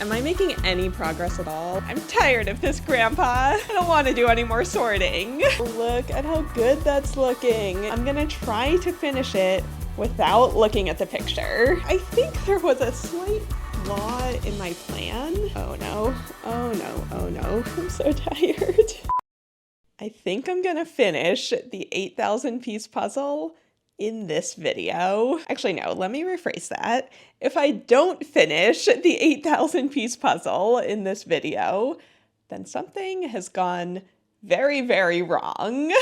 Am I making any progress at all? I'm tired of this, Grandpa. I don't want to do any more sorting. Look at how good that's looking. I'm gonna try to finish it without looking at the picture. I think there was a slight flaw in my plan. Oh no, oh no, oh no. I'm so tired. I think I'm gonna finish the 8,000 piece puzzle in this video. Actually, no, let me rephrase that. If I don't finish the 8,000 piece puzzle in this video, then something has gone very, very wrong.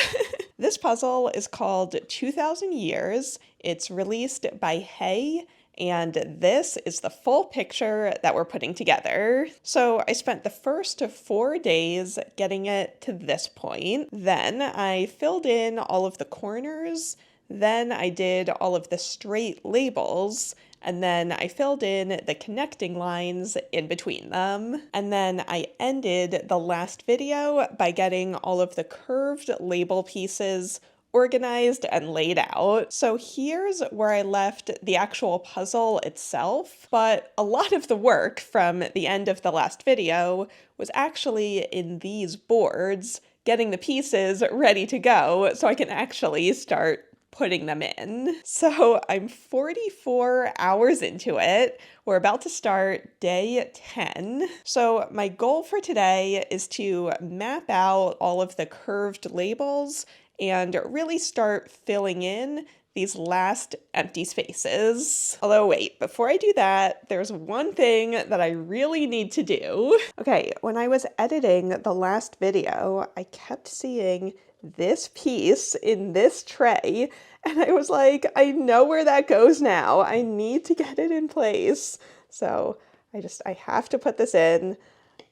This puzzle is called 2,000 Years. It's released by Hay, and this is the full picture that we're putting together. So I spent the first 4 days getting it to this point. Then I filled in all of the corners. Then I did all of the straight labels, and then I filled in the connecting lines in between them. And then I ended the last video by getting all of the curved label pieces organized and laid out. So here's where I left the actual puzzle itself, but a lot of the work from the end of the last video was actually in these boards, getting the pieces ready to go so I can actually start putting them in. So I'm 44 hours into it. We're about to start day 10. So my goal for today is to map out all of the curved labels and really start filling in these last empty spaces. Although wait, before I do that, there's one thing that I really need to do. Okay, when I was editing the last video, I kept seeing this piece in this tray, and I was like, I know where that goes now. I need to get it in place. So I have to put this in.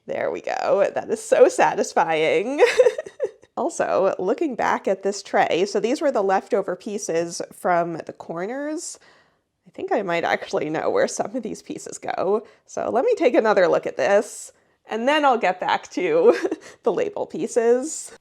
There we go. That is so satisfying. Also, looking back at this tray, so these were the leftover pieces from the corners. I think I might actually know where some of these pieces go. So let me take another look at this, and then I'll get back to the label pieces.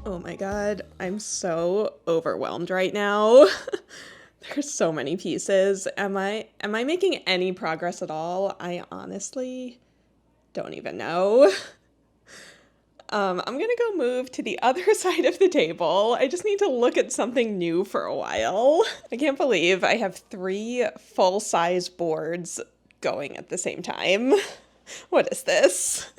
Oh my God, I'm so overwhelmed right now. There's so many pieces. Am I making any progress at all? I honestly don't even know. I'm gonna go move to the other side of the table. I just need to look at something new for a while. I can't believe I have 3 full-size boards going at the same time. What is this?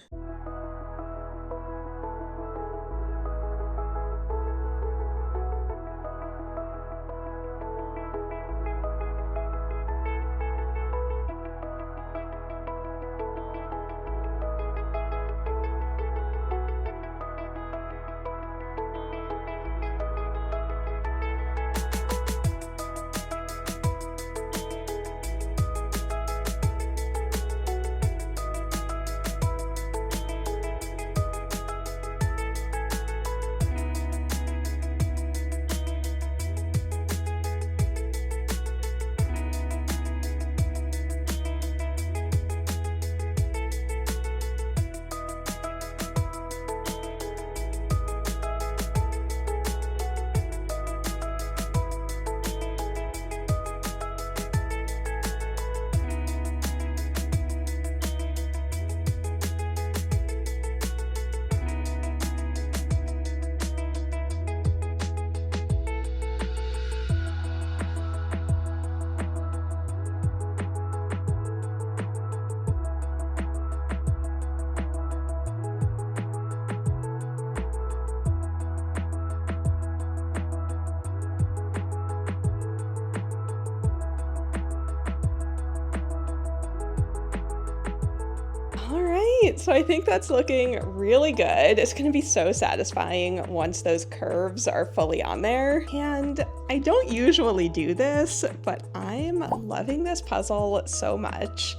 All right, so I think that's looking really good. It's gonna be so satisfying once those curves are fully on there. And I don't usually do this, but I'm loving this puzzle so much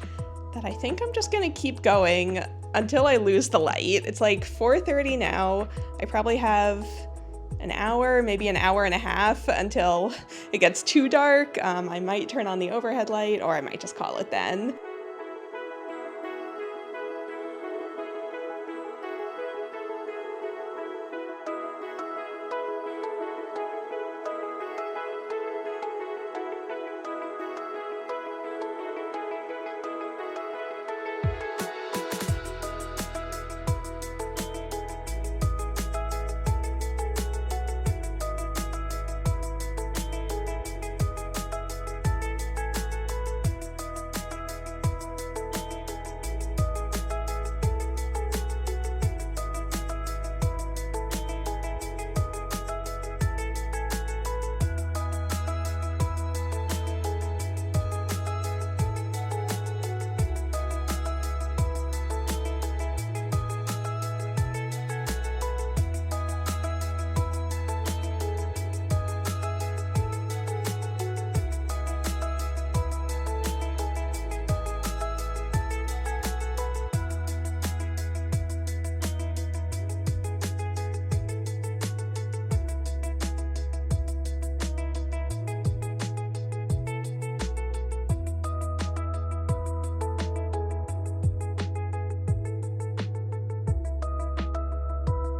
that I think I'm just gonna keep going until I lose the light. It's like 4:30 now. I probably have an hour, maybe an hour and a half until it gets too dark. I might turn on the overhead light, or I might just call it then.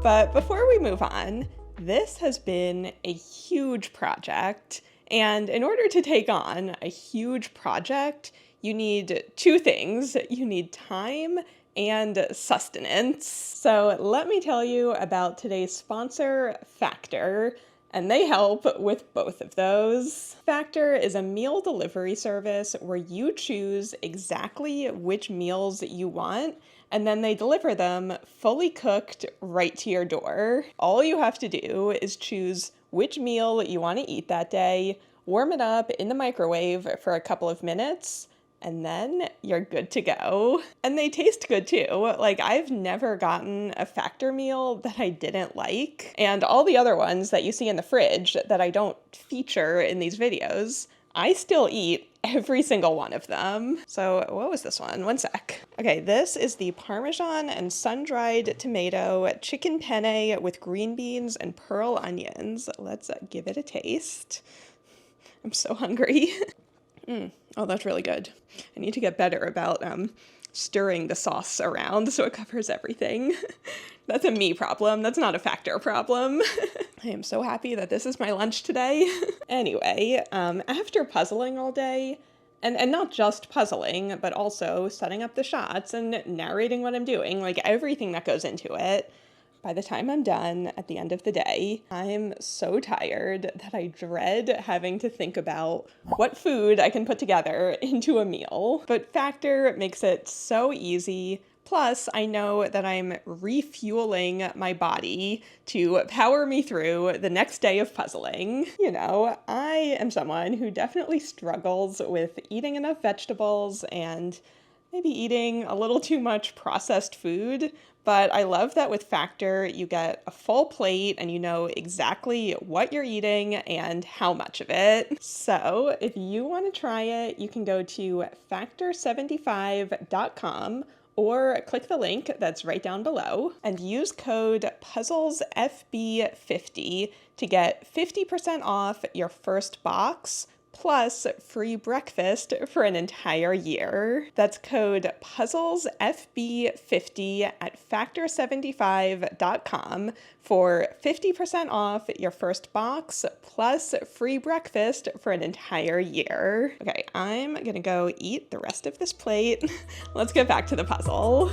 But before we move on, this has been a huge project. And in order to take on a huge project, you need two things. You need time and sustenance. So let me tell you about today's sponsor, Factor, and they help with both of those. Factor is a meal delivery service where you choose exactly which meals you want, and then they deliver them fully cooked right to your door. All you have to do is choose which meal you want to eat that day, warm it up in the microwave for a couple of minutes, and then you're good to go. And they taste good too. Like, I've never gotten a Factor meal that I didn't like. And all the other ones that you see in the fridge that I don't feature in these videos, I still eat every single one of them. So what was this one? One sec. Okay, this is the Parmesan and sun-dried tomato chicken penne with green beans and pearl onions. Let's give it a taste. I'm so hungry. Oh, that's really good. I need to get better about stirring the sauce around so it covers everything. That's a me problem. That's not a Factor problem. I am so happy that this is my lunch today. Anyway, after puzzling all day, and not just puzzling, but also setting up the shots and narrating what I'm doing, like everything that goes into it, by the time I'm done at the end of the day, I'm so tired that I dread having to think about what food I can put together into a meal. But Factor makes it so easy. Plus, I know that I'm refueling my body to power me through the next day of puzzling. You know, I am someone who definitely struggles with eating enough vegetables and maybe eating a little too much processed food. But I love that with Factor, you get a full plate and you know exactly what you're eating and how much of it. So if you want to try it, you can go to factor75.com or click the link that's right down below and use code PUZZLESFB50 to get 50% off your first box plus free breakfast for an entire year. That's code PUZZLESFB50 at factor75.com for 50% off your first box plus free breakfast for an entire year. Okay, I'm gonna go eat the rest of this plate. Let's get back to the puzzle.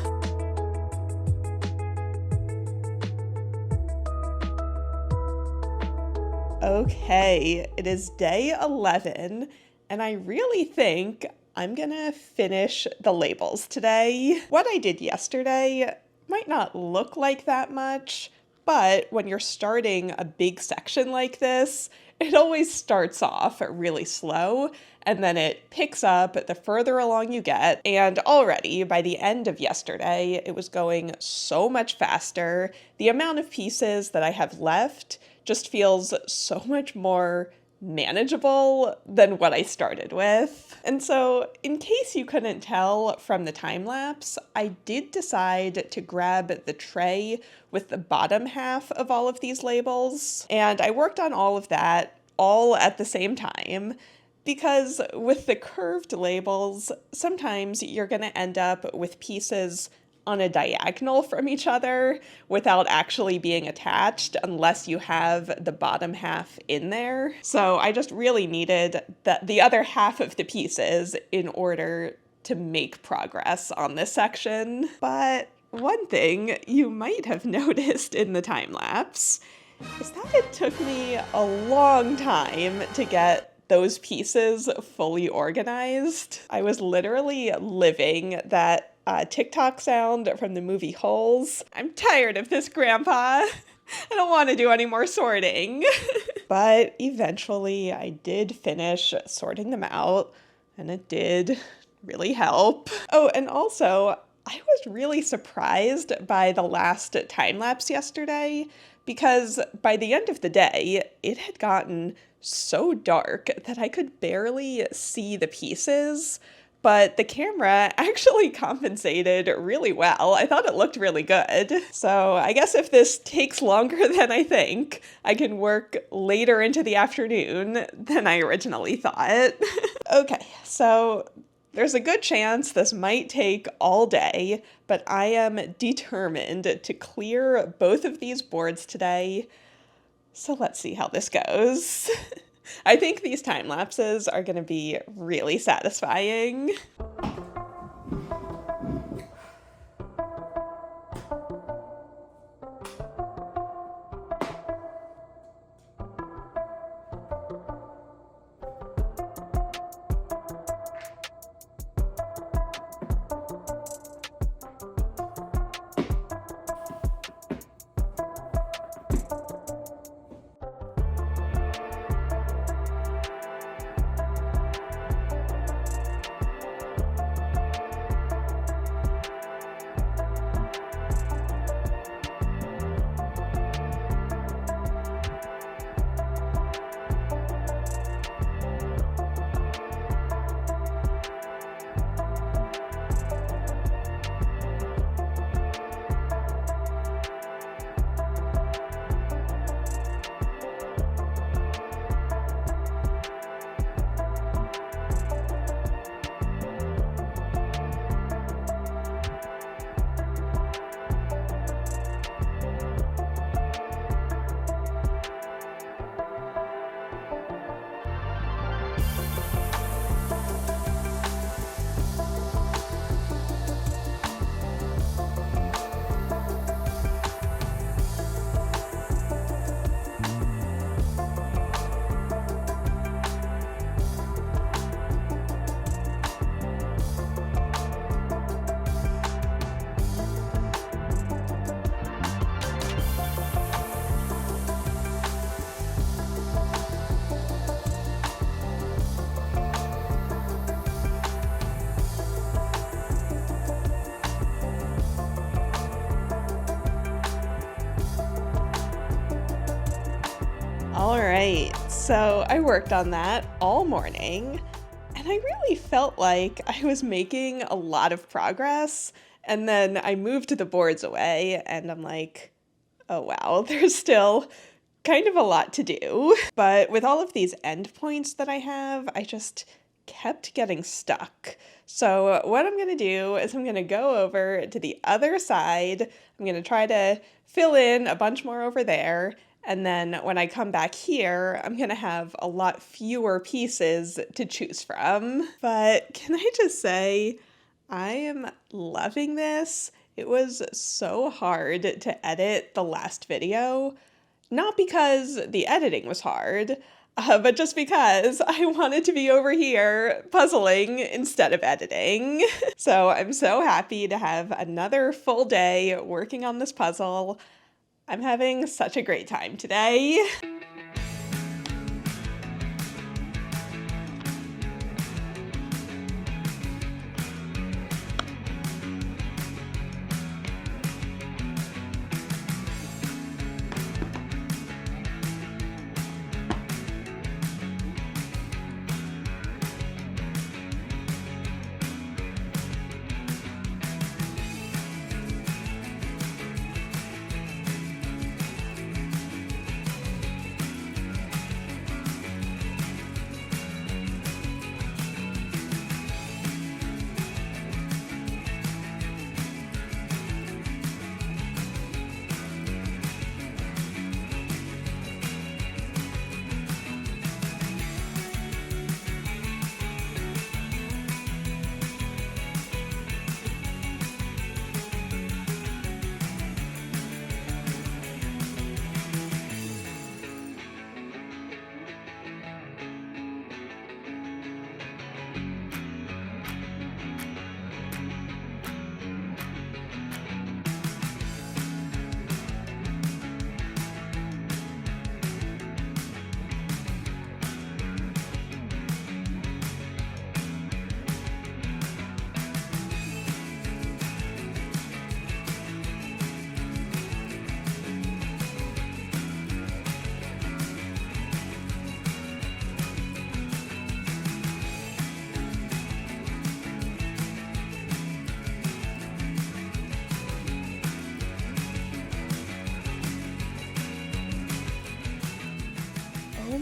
Okay, it is day 11, and I really think I'm gonna finish the labels today. What I did yesterday might not look like that much, but when you're starting a big section like this, it always starts off really slow and then it picks up the further along you get. And already by the end of yesterday, it was going so much faster. The amount of pieces that I have left just feels so much more manageable than what I started with. And so, in case you couldn't tell from the time lapse, I did decide to grab the tray with the bottom half of all of these labels, and I worked on all of that all at the same time. Because with the curved labels, sometimes you're going to end up with pieces on a diagonal from each other without actually being attached unless you have the bottom half in there. So I just really needed the other half of the pieces in order to make progress on this section. But one thing you might have noticed in the time lapse is that it took me a long time to get those pieces fully organized. I was literally living that TikTok sound from the movie Holes. I'm tired of this, Grandpa. I don't want to do any more sorting. But eventually I did finish sorting them out, and it did really help. Oh, and also, I was really surprised by the last time lapse yesterday, because by the end of the day, it had gotten so dark that I could barely see the pieces, but the camera actually compensated really well. I thought it looked really good. So I guess if this takes longer than I think, I can work later into the afternoon than I originally thought. Okay, so there's a good chance this might take all day, but I am determined to clear both of these boards today. So let's see how this goes. I think these time lapses are going to be really satisfying. All right, so I worked on that all morning, and I really felt like I was making a lot of progress, and then I moved the boards away, and I'm like, oh wow, there's still kind of a lot to do. But with all of these endpoints that I have, I just kept getting stuck. So what I'm going to do is I'm going to go over to the other side. I'm going to try to fill in a bunch more over there. And then when I come back here, I'm going to have a lot fewer pieces to choose from. But can I just say, I am loving this. It was so hard to edit the last video. Not because the editing was hard, but just because I wanted to be over here puzzling instead of editing. So I'm so happy to have another full day working on this puzzle. I'm having such a great time today.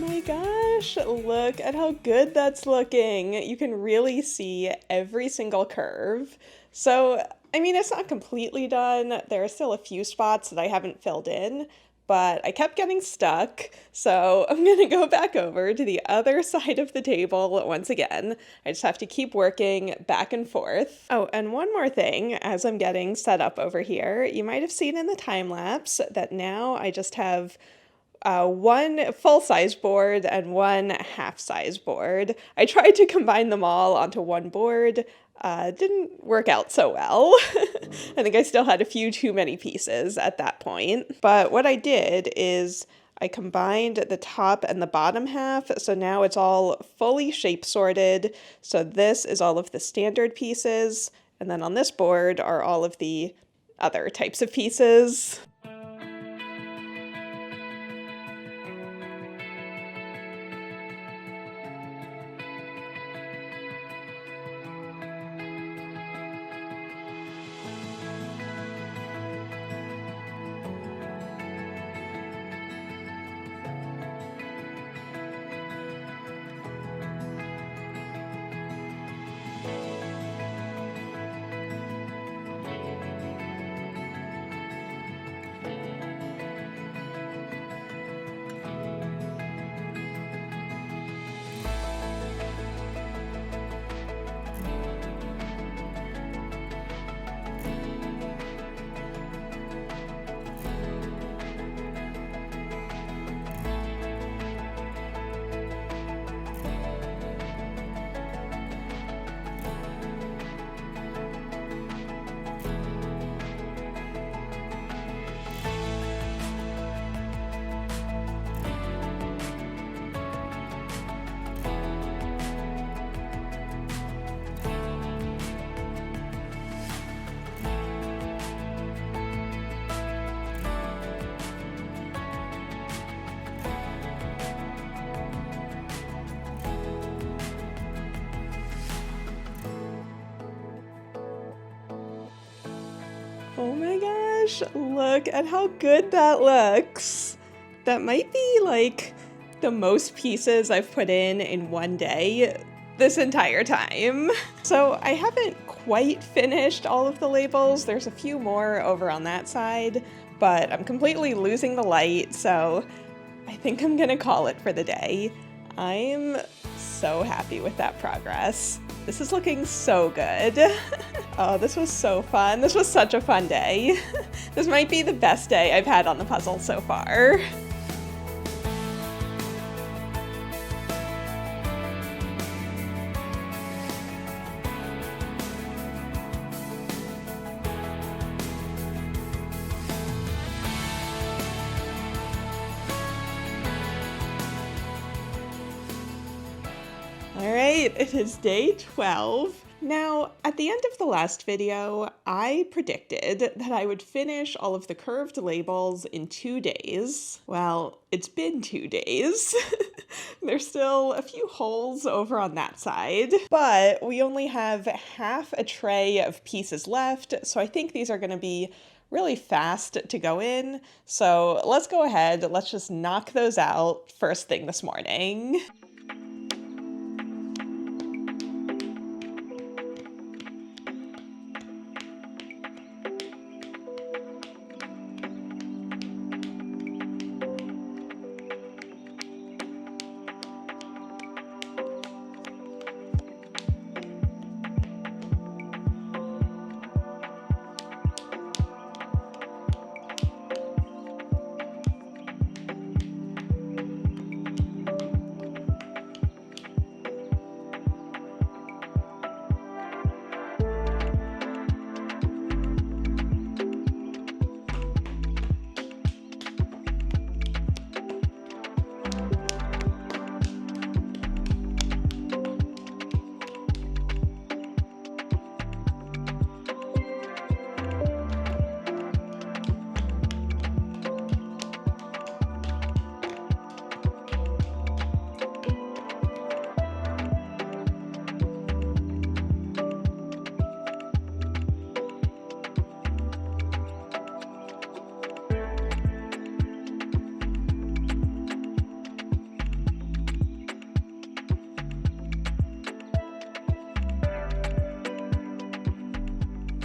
my gosh, look at how good that's looking. You can really see every single curve. So, I mean, it's not completely done. There are still a few spots that I haven't filled in, but I kept getting stuck. So I'm gonna go back over to the other side of the table once again. I just have to keep working back and forth. Oh, and one more thing, as I'm getting set up over here, you might have seen in the time lapse that now I just have one full-size board and one half-size board. I tried to combine them all onto one board. Didn't work out so well. I think I still had a few too many pieces at that point. But what I did is I combined the top and the bottom half, so now it's all fully shape sorted. So this is all of the standard pieces, and then on this board are all of the other types of pieces. Oh my gosh, look at how good that looks. That might be like the most pieces I've put in one day this entire time. So I haven't quite finished all of the labels. There's a few more over on that side, but I'm completely losing the light, so I think I'm gonna call it for the day. I'm so happy with that progress. This is looking so good. Oh, this was so fun. This was such a fun day. This might be the best day I've had on the puzzle so far. All right, it is day 12. Now, at the end of the last video, I predicted that I would finish all of the curved labels in 2 days. Well, it's been 2 days. There's still a few holes over on that side, but we only have half a tray of pieces left, so I think these are going to be really fast to go in. So let's go ahead, let's just knock those out first thing this morning.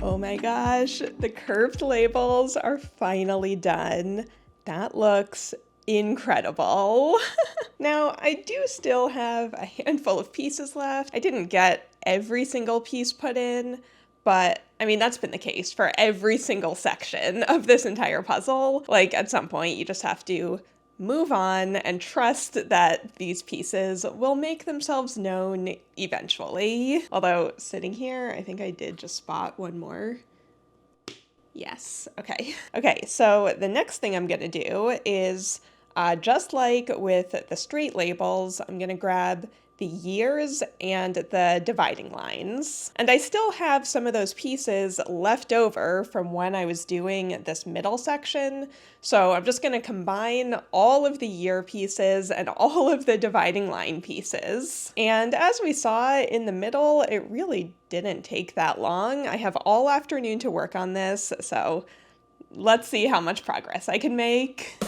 Oh my gosh, the curved labels are finally done. That looks incredible. Now, I do still have a handful of pieces left. I didn't get every single piece put in, but I mean, that's been the case for every single section of this entire puzzle. Like, at some point, you just have to move on and trust that these pieces will make themselves known eventually. Although, sitting here, I think I did just spot one more. Yes, okay. Okay, so the next thing I'm gonna do is, just like with the straight labels, I'm gonna grab the years and the dividing lines. And I still have some of those pieces left over from when I was doing this middle section. So I'm just gonna combine all of the year pieces and all of the dividing line pieces. And as we saw in the middle, it really didn't take that long. I have all afternoon to work on this, so let's see how much progress I can make.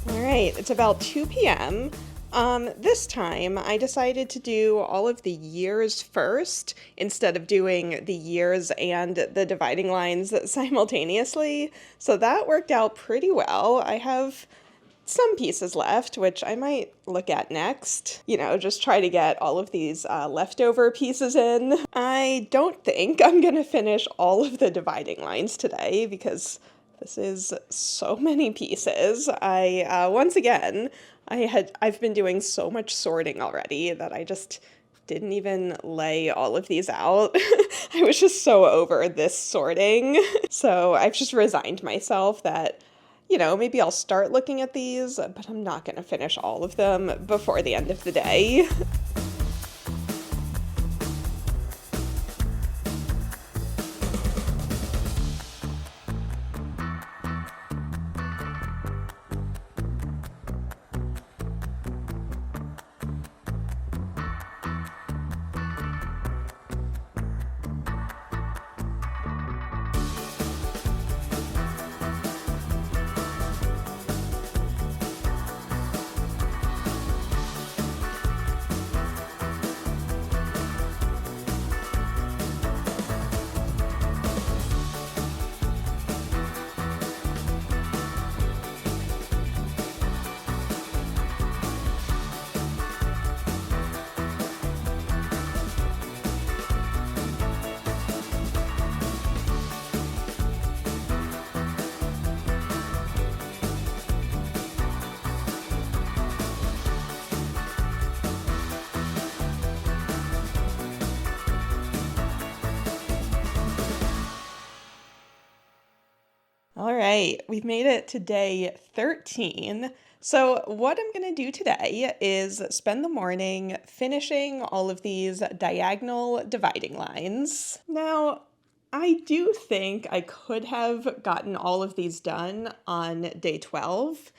Alright, it's about 2 p.m. This time I decided to do all of the years first instead of doing the years and the dividing lines simultaneously. So that worked out pretty well. I have some pieces left, which I might look at next. You know, just try to get all of these leftover pieces in. I don't think I'm gonna finish all of the dividing lines today because this is so many pieces. Once again, I've been doing so much sorting already that I just didn't even lay all of these out. I was just so over this sorting. So I've just resigned myself that, you know, maybe I'll start looking at these, but I'm not gonna finish all of them before the end of the day. All right, we've made it to day 13. So what I'm going to do today is spend the morning finishing all of these diagonal dividing lines. Now, I do think I could have gotten all of these done on day 12,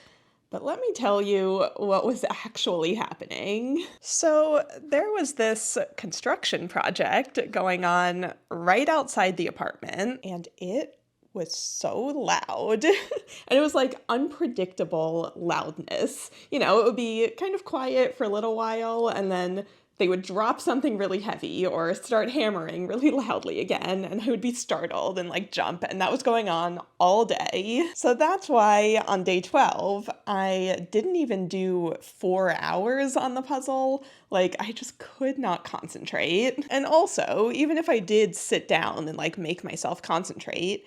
But let me tell you what was actually happening. So there was this construction project going on right outside the apartment, and it was so loud. And it was like unpredictable loudness. You know, it would be kind of quiet for a little while, and then they would drop something really heavy or start hammering really loudly again, and I would be startled and like jump, and that was going on all day. So that's why on day 12, I didn't even do 4 hours on the puzzle. Like, I just could not concentrate. And also, even if I did sit down and like make myself concentrate,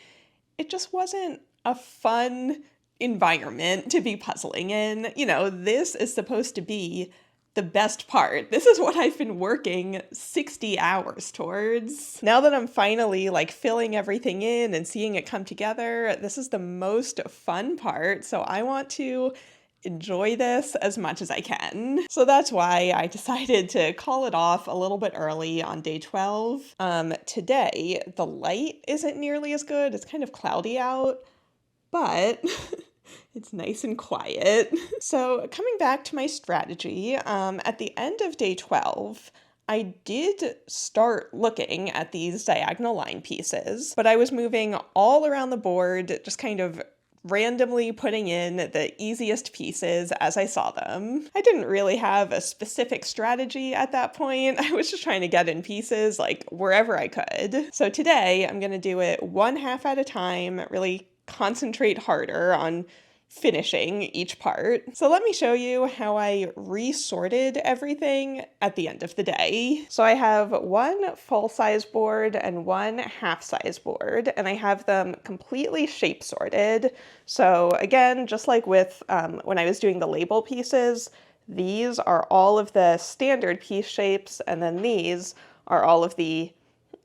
it just wasn't a fun environment to be puzzling in. You know, this is supposed to be the best part. This is what I've been working 60 hours towards. Now that I'm finally like filling everything in and seeing it come together, this is the most fun part. So I want to enjoy this as much as I can. So that's why I decided to call it off a little bit early on day 12. Today, the light isn't nearly as good. It's kind of cloudy out, but it's nice and quiet. So coming back to my strategy, at the end of day 12, I did start looking at these diagonal line pieces, but I was moving all around the board, just kind of randomly putting in the easiest pieces as I saw them. I didn't really have a specific strategy at that point. I was just trying to get in pieces like wherever I could. So today I'm gonna do it 1/2 at a time, really concentrate harder on finishing each part. So let me show you how I resorted everything at the end of the day. So I have one full-size board and one half-size board, and I have them completely shape sorted. So again, just like with when I was doing the label pieces, these are all of the standard piece shapes, and then these are all of the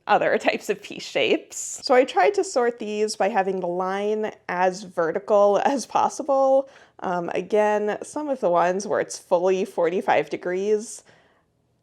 other types of piece shapes. So I tried to sort these by having the line as vertical as possible. Again, some of the ones where it's fully 45 degrees,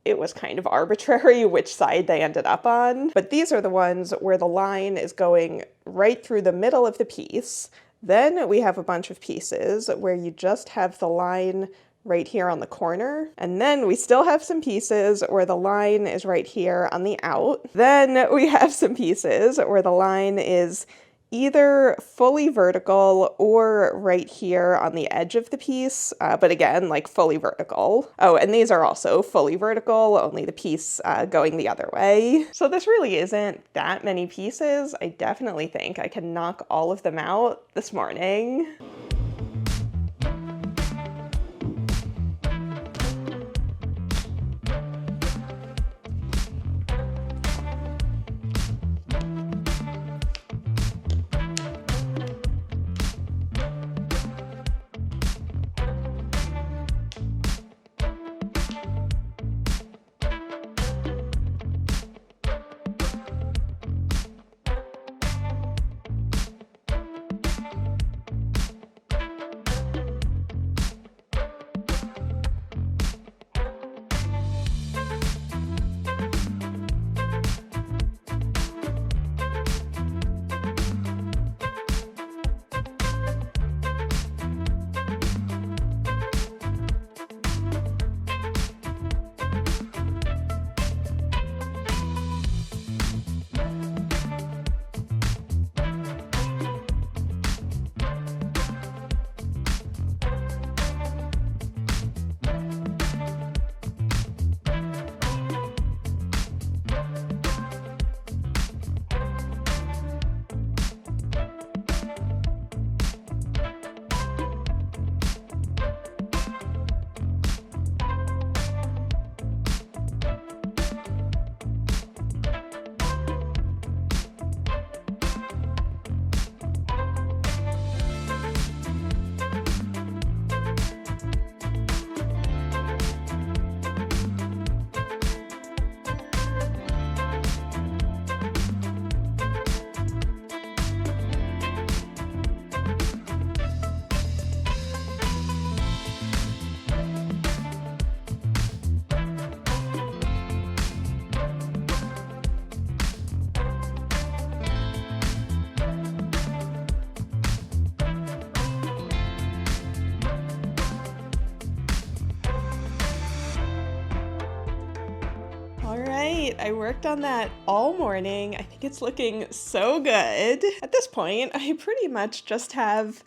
it was kind of arbitrary which side they ended up on. But these are the ones where the line is going right through the middle of the piece. Then we have a bunch of pieces where you just have the line right here on the corner. And then we still have some pieces where the line is right here on the out. Then we have some pieces where the line is either fully vertical or right here on the edge of the piece, but again, like fully vertical. Oh, and these are also fully vertical, only the piece going the other way. So this really isn't that many pieces. I definitely think I can knock all of them out this morning. right, I worked on that all morning. I think it's looking so good. At this point, I pretty much just have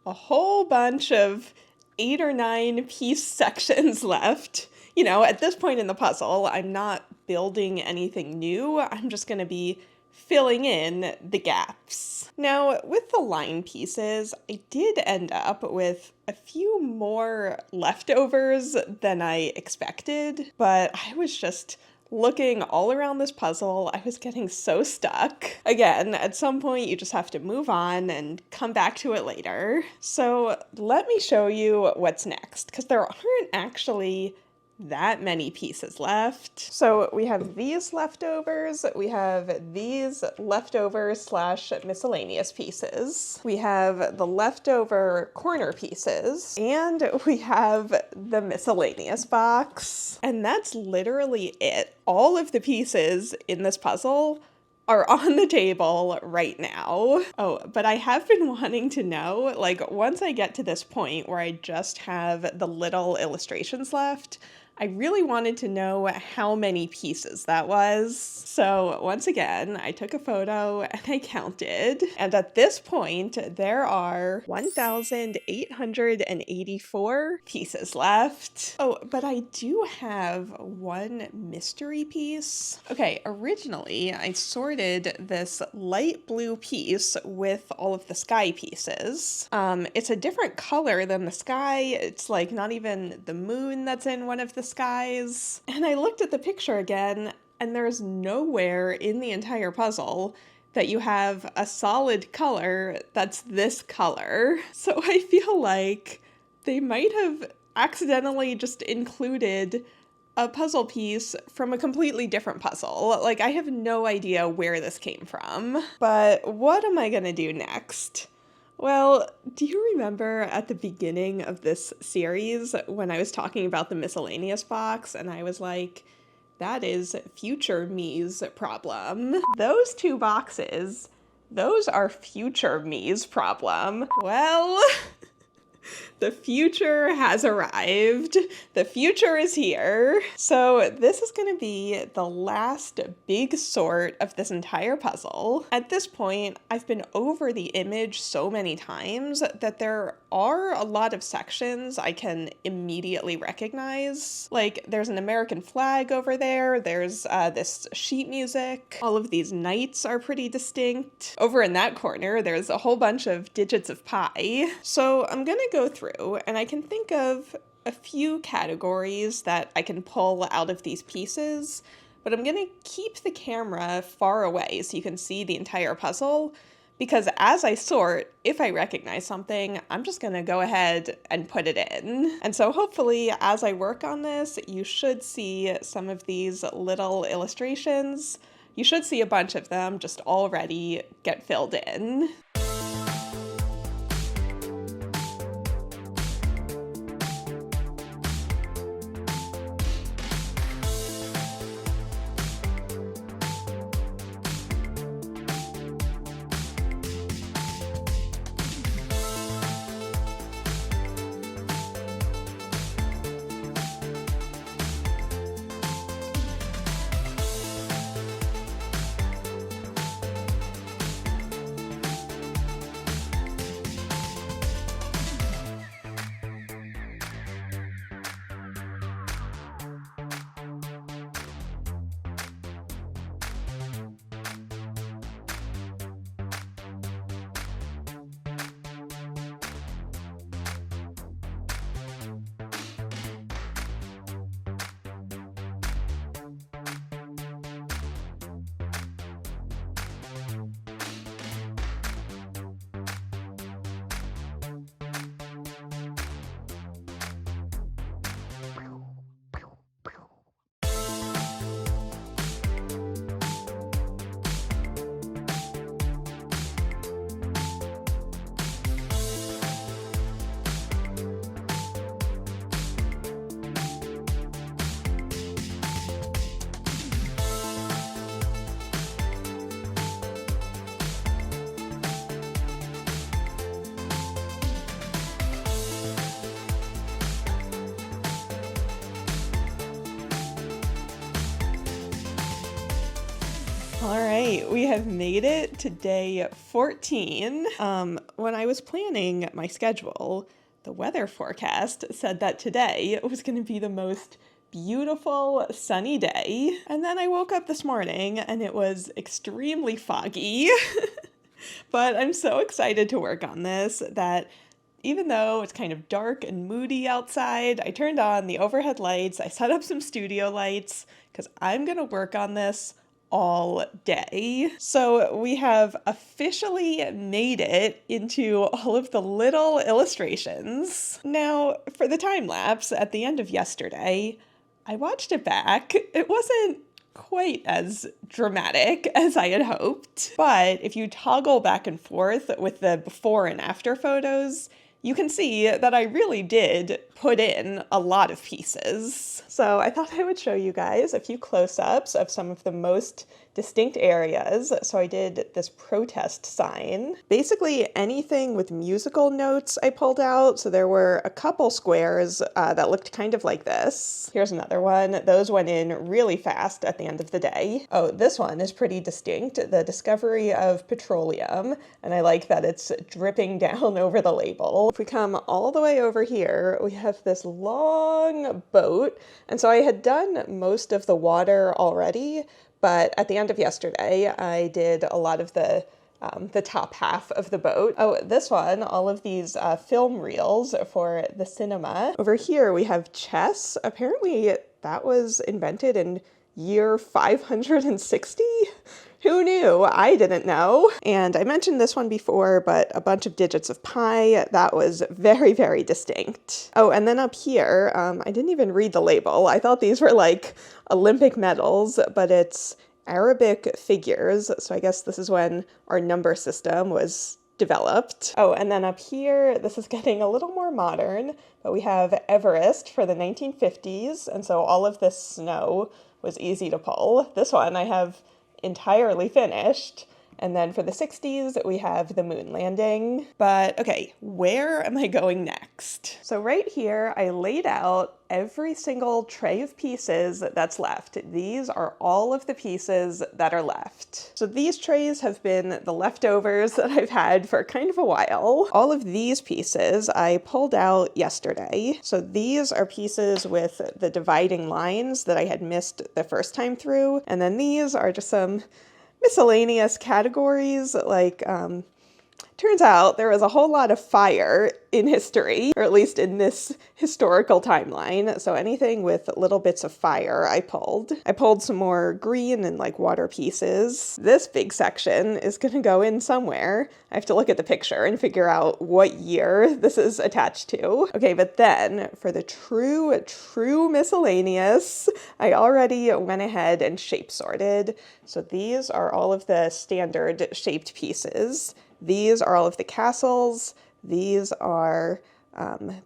a whole bunch of 8 or 9 piece sections left. You know, at this point in the puzzle, I'm not building anything new. I'm just going to be filling in the gaps. Now, with the line pieces, I did end up with a few more leftovers than I expected, but I was just looking all around this puzzle. I was getting so stuck. Again, at some point you just have to move on and come back to it later. So let me show you what's next, because there aren't actually that many pieces left. So we have these leftovers, we have these leftovers slash miscellaneous pieces, we have the leftover corner pieces, and we have the miscellaneous box. And that's literally it. All of the pieces in this puzzle are on the table right now. Oh, but I have been wanting to know, like, once I get to this point where I just have the little illustrations left, I really wanted to know how many pieces that was. So once again, I took a photo and I counted. And at this point, there are 1,884 pieces left. Oh, but I do have one mystery piece. Okay, originally I sorted this light blue piece with all of the sky pieces. It's a different color than the sky. It's like not even the moon that's in one of the skies. And I looked at the picture again, and there's nowhere in the entire puzzle that you have a solid color that's this color. So I feel like they might have accidentally just included a puzzle piece from a completely different puzzle. Like, I have no idea where this came from. But what am I gonna do next? Well, do you remember at the beginning of this series when I was talking about the miscellaneous box and I was like, that is future me's problem? Those 2 boxes, those are future me's problem. Well, the future has arrived. The future is here. So this is going to be the last big sort of this entire puzzle. At this point, I've been over the image so many times that there are a lot of sections I can immediately recognize. Like, there's an American flag over there. There's this sheet music. All of these knights are pretty distinct. Over in that corner, there's a whole bunch of digits of pi. So I'm going to go through and I can think of a few categories that I can pull out of these pieces, but I'm going to keep the camera far away so you can see the entire puzzle, because as I sort, if I recognize something, I'm just going to go ahead and put it in. And so hopefully as I work on this, you should see some of these little illustrations. You should see a bunch of them just already get filled in. All right, we have made it to day 14. When I was planning my schedule, the weather forecast said that today was going to be the most beautiful sunny day. And then I woke up this morning and it was extremely foggy. But I'm so excited to work on this that even though it's kind of dark and moody outside, I turned on the overhead lights, I set up some studio lights, because I'm going to work on this all day. So we have officially made it into all of the little illustrations. Now, for the time lapse at the end of yesterday, I watched it back. It wasn't quite as dramatic as I had hoped, but if you toggle back and forth with the before and after photos, you can see that I really did put in a lot of pieces. So I thought I would show you guys a few close-ups of some of the most distinct areas. So I did this protest sign. Basically anything with musical notes I pulled out. So there were a couple squares that looked kind of like this. Here's another one. Those went in really fast at the end of the day. Oh, this one is pretty distinct. The discovery of petroleum. And I like that it's dripping down over the label. If we come all the way over here, we have this long boat. And so I had done most of the water already, but at the end of yesterday, I did a lot of the top half of the boat. Oh, this one, all of these film reels for the cinema. Over here, we have chess. Apparently, that was invented in year 560. Who knew? I didn't know. And I mentioned this one before, but a bunch of digits of pi, that was very, very distinct. Oh, and then up here, I didn't even read the label. I thought these were like Olympic medals, but it's Arabic figures. So I guess this is when our number system was developed. Oh, and then up here, this is getting a little more modern, but we have Everest for the 1950s. And so all of this snow was easy to pull. This one I have entirely finished. And then for the 60s, we have the moon landing. But okay, where am I going next? So right here, I laid out every single tray of pieces that's left. These are all of the pieces that are left. So these trays have been the leftovers that I've had for kind of a while. All of these pieces I pulled out yesterday. So these are pieces with the dividing lines that I had missed the first time through. And then these are just some miscellaneous categories, like turns out there was a whole lot of fire in history, or at least in this historical timeline. So anything with little bits of fire I pulled. I pulled some more green and like water pieces. This big section is gonna go in somewhere. I have to look at the picture and figure out what year this is attached to. Okay, but then for the true miscellaneous, I already went ahead and shape sorted. So these are all of the standard shaped pieces. These are all of the castles, these are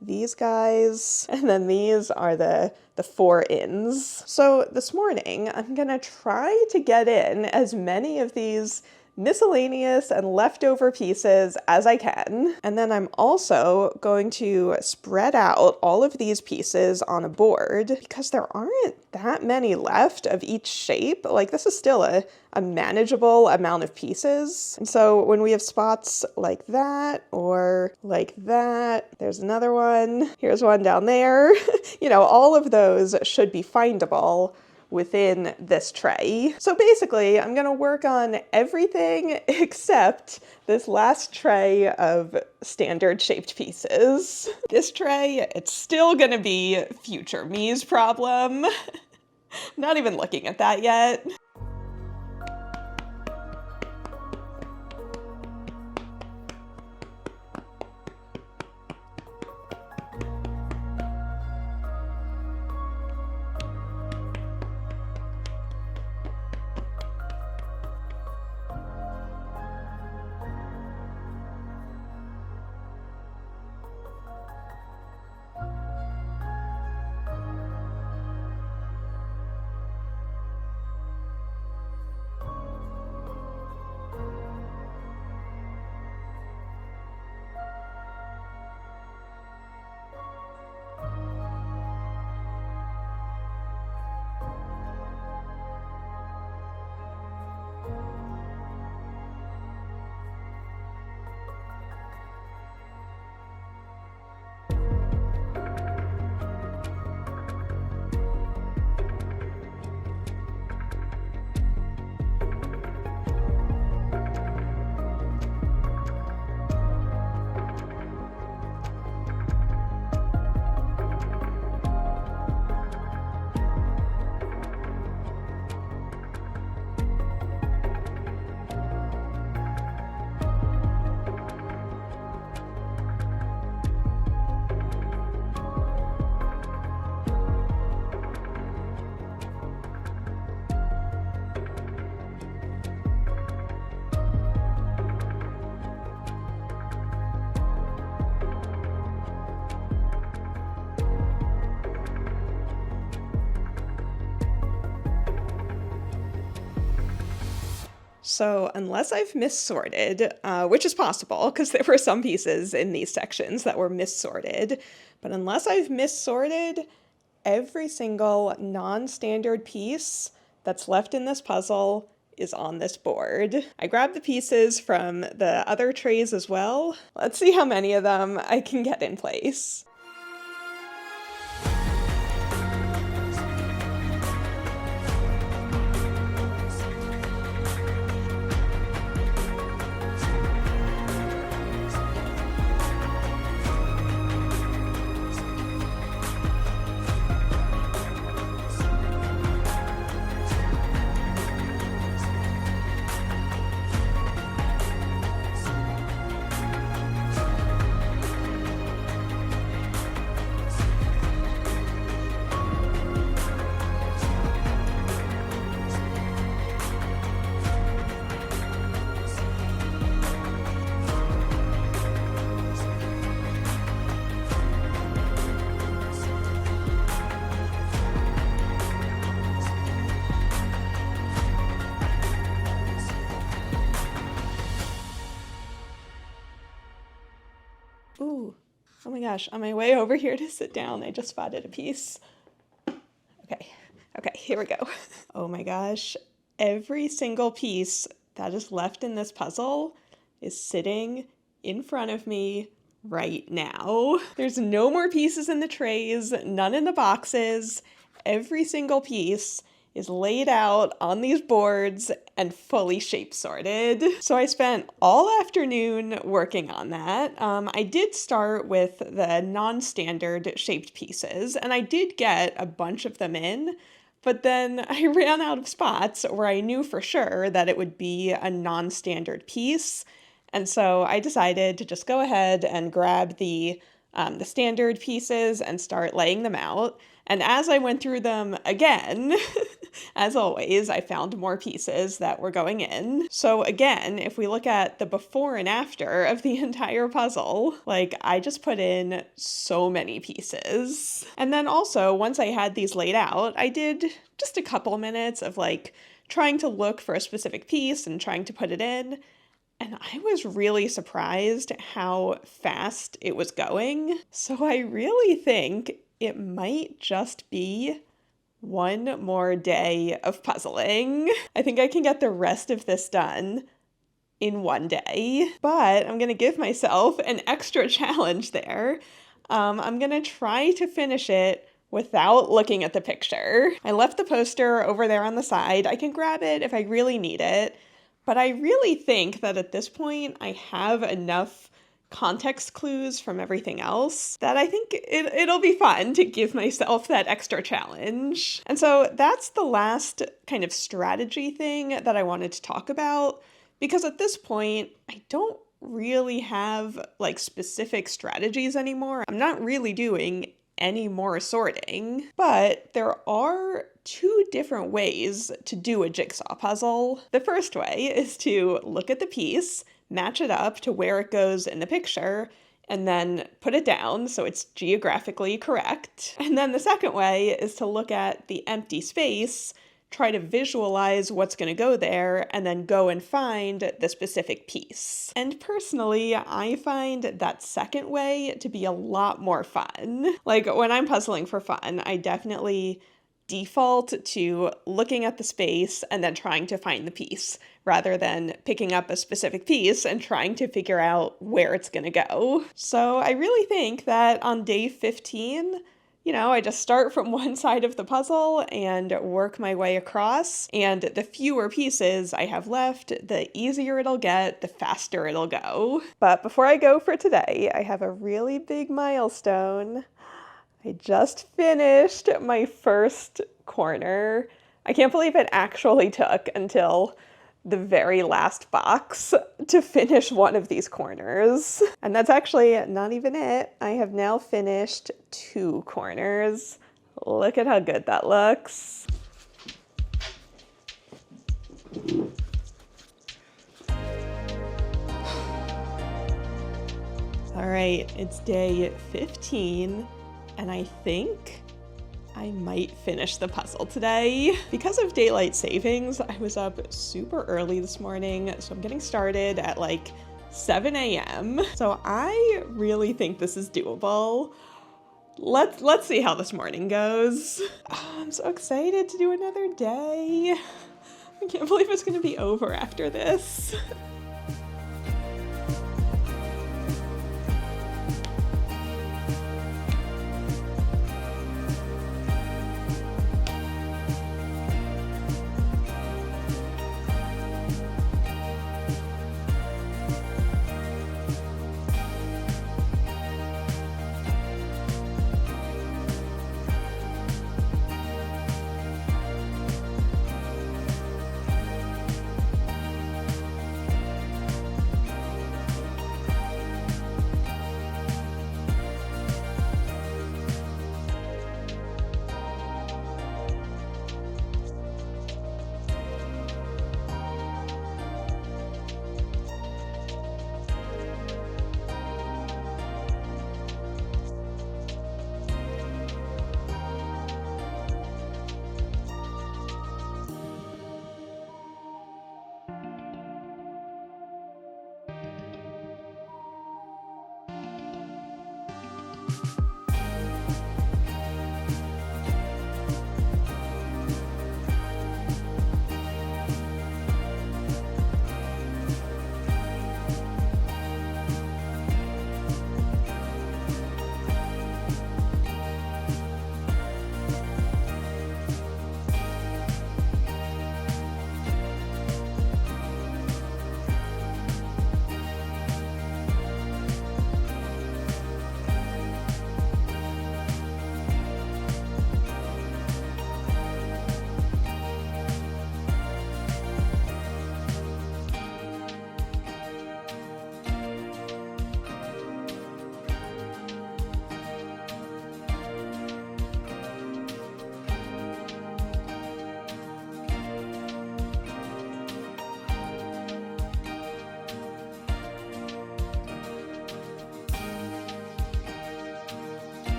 these guys, and then these are the 4 inns. So this morning, I'm gonna try to get in as many of these miscellaneous and leftover pieces as I can. And then I'm also going to spread out all of these pieces on a board because there aren't that many left of each shape. Like this is still a manageable amount of pieces. And so when we have spots like that or like that, there's another one, here's one down there, you know, all of those should be findable within this tray. So basically, I'm gonna work on everything except this last tray of standard shaped pieces. This tray, it's still gonna be future me's problem. Not even looking at that yet. So unless I've missorted, which is possible because there were some pieces in these sections that were missorted, but unless I've missorted, every single non-standard piece that's left in this puzzle is on this board. I grabbed the pieces from the other trays as well. Let's see how many of them I can get in place. Ooh, oh my gosh, on my way over here to sit down, I just spotted a piece. Okay, here we go. Oh my gosh, every single piece that is left in this puzzle is sitting in front of me right now. There's no more pieces in the trays, none in the boxes. Every single piece is laid out on these boards and fully shape sorted. So I spent all afternoon working on that. I did start with the non-standard shaped pieces, and I did get a bunch of them in, but then I ran out of spots where I knew for sure that it would be a non-standard piece. And so I decided to just go ahead and grab the standard pieces and start laying them out. And as I went through them again, as always, I found more pieces that were going in. So again, if we look at the before and after of the entire puzzle, like I just put in so many pieces. And then also, once I had these laid out, I did just a couple minutes of like trying to look for a specific piece and trying to put it in. And I was really surprised how fast it was going. So I really think it might just be one more day of puzzling. I think I can get the rest of this done in one day, but I'm gonna give myself an extra challenge there. I'm gonna try to finish it without looking at the picture. I left the poster over there on the side. I can grab it if I really need it, but I really think that at this point I have enough context clues from everything else that I think it'll be fun to give myself that extra challenge. And so that's the last kind of strategy thing that I wanted to talk about, because at this point I don't really have like specific strategies anymore. I'm not really doing any more sorting, but there are two different ways to do a jigsaw puzzle. The first way is to look at the piece, match it up to where it goes in the picture, and then put it down so it's geographically correct. And then the second way is to look at the empty space, try to visualize what's going to go there, and then go and find the specific piece. And personally, I find that second way to be a lot more fun. Like when I'm puzzling for fun, I definitely default to looking at the space and then trying to find the piece, rather than picking up a specific piece and trying to figure out where it's going to go. So I really think that on day 15, I just start from one side of the puzzle and work my way across, and the fewer pieces I have left, the easier it'll get, the faster it'll go. But before I go for today, I have a really big milestone. I just finished my first corner. I can't believe it actually took until the very last box to finish one of these corners. And that's actually not even it. I have now finished 2 corners. Look at how good that looks. All right, it's day 15, and I think I might finish the puzzle today. Because of daylight savings, I was up super early this morning, so I'm getting started at like 7 a.m. So I really think this is doable. Let's see how this morning goes. Oh, I'm so excited to do another day. I can't believe it's gonna be over after this.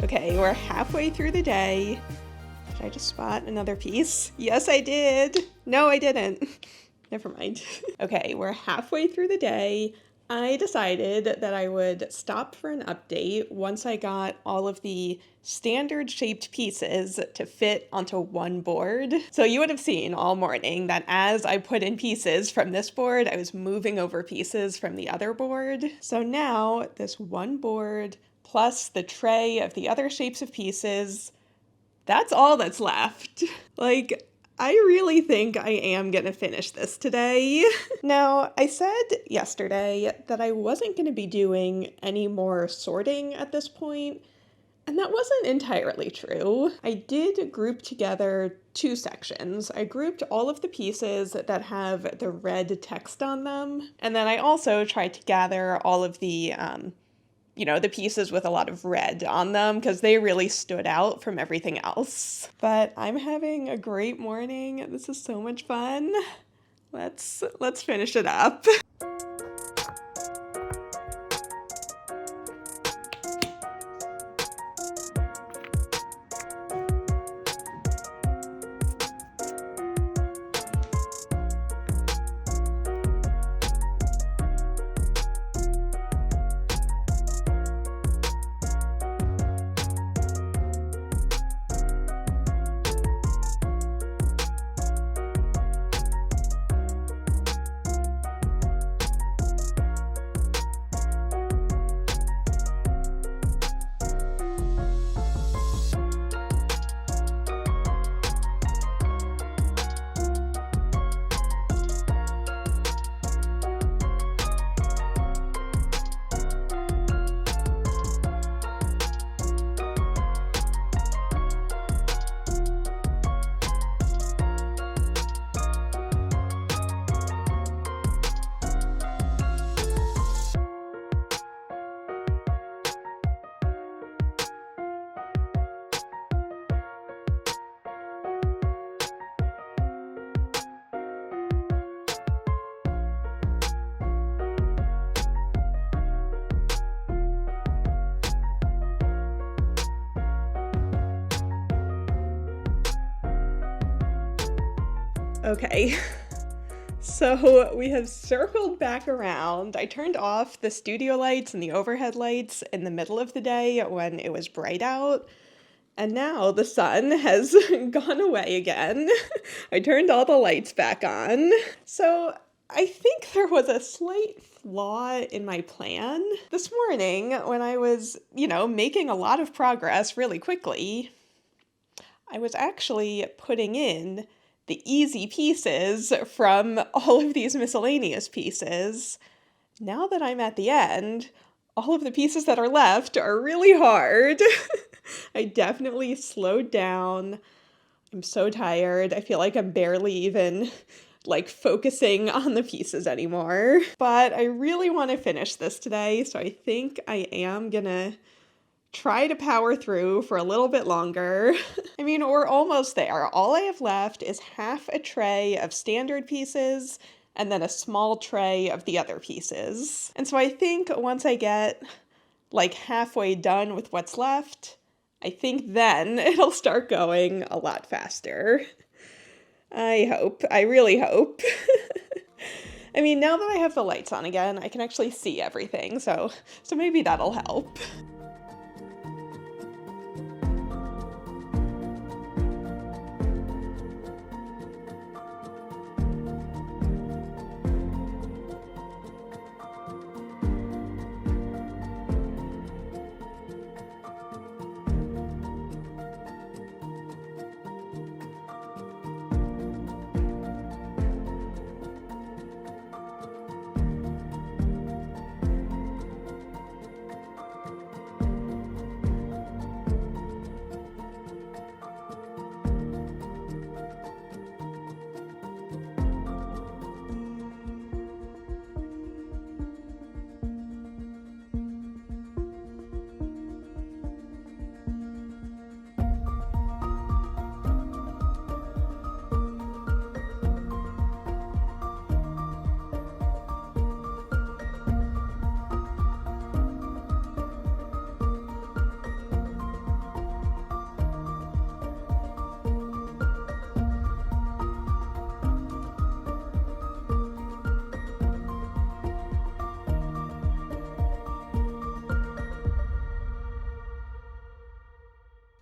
Okay, we're halfway through the day. Did I just spot another piece? Yes, I did. No, I didn't. Never mind. Okay, we're halfway through the day. I decided that I would stop for an update once I got all of the standard shaped pieces to fit onto one board. So you would have seen all morning that as I put in pieces from this board, I was moving over pieces from the other board. So now this one board plus the tray of the other shapes of pieces, that's all that's left. Like, I really think I am going to finish this today. Now, I said yesterday that I wasn't going to be doing any more sorting at this point, and that wasn't entirely true. I did group together two sections. I grouped all of the pieces that have the red text on them, and then I also tried to gather all of the the pieces with a lot of red on them because they really stood out from everything else. But I'm having a great morning. This is so much fun. Let's finish it up. Okay, so we have circled back around. I turned off the studio lights and the overhead lights in the middle of the day when it was bright out. And now the sun has gone away again. I turned all the lights back on. So I think there was a slight flaw in my plan. This morning, when I was, making a lot of progress really quickly, I was actually putting in the easy pieces from all of these miscellaneous pieces. Now that I'm at the end, all of the pieces that are left are really hard. I definitely slowed down. I'm so tired. I feel like I'm barely even focusing on the pieces anymore. But I really want to finish this today, so I think I am gonna try to power through for a little bit longer. I mean, we're almost there. All I have left is half a tray of standard pieces and then a small tray of the other pieces. And so I think once I get halfway done with what's left, I think then it'll start going a lot faster. I hope. I really hope. I mean, now that I have the lights on again, I can actually see everything, so maybe that'll help.